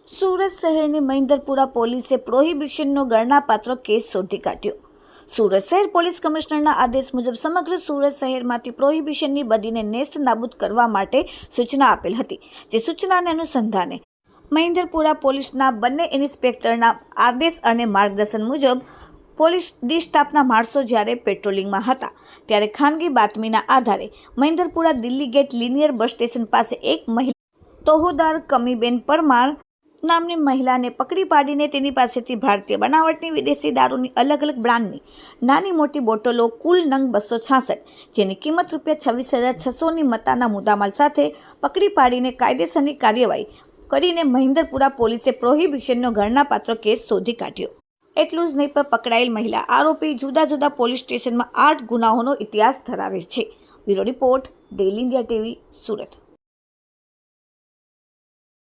સુરત શહેરની મહિન્દરપુરા પોલીસે પ્રોહિબિશનનો ગણનાપાત્ર કેસ શોધી કાઢ્યો। સુરત શહેર પોલીસ કમિશનરના આદેશ મુજબ સમગ્ર સુરત શહેરમાંથી પ્રોહિબિશનની બદીને નેસ્ત નાબૂદ કરવા માટે સૂચના આપેલ હતી। જે સૂચનાને અનુસંધાને મહિન્દરપુરા પોલીસના બંને ઇન્સ્પેક્ટરના આદેશ અને માર્ગદર્શન મુજબ પોલીસ ડી સ્ટાફના માણસો જ્યારે પેટ્રોલિંગમાં હતા ત્યારે ખાનગી બાતમીના આધારે મહિન્દરપુરા દિલ્હી ગેટ લિનિયર બસ સ્ટેશન પાસે એક મહિલા તોહોદાર કમીબેન પરમાર નામની મહિલાને પકડી પાડીને તેની પાસેથી ભારતીય બનાવટની વિદેશી દારૂની અલગ અલગ બ્રાન્ડની નાની મોટી બોટલો કુલ નંગ 266 જેની કિંમત ₹26,600ની મત્તાના મુદ્દામાલ સાથે પકડી પાડીને કાયદેસરની કાર્યવાહી કરીને મહિન્દરપુરા પોલીસે પ્રોહિબિશનનો ગણનાપાત્ર કેસ શોધી કાઢ્યો। એટલું જ નહીં પણ પકડાયેલ મહિલા આરોપી જુદા જુદા પોલીસ સ્ટેશનમાં 8 ગુનાઓનો ઇતિહાસ ધરાવે છે। Bureau report, daily India TV, Surat.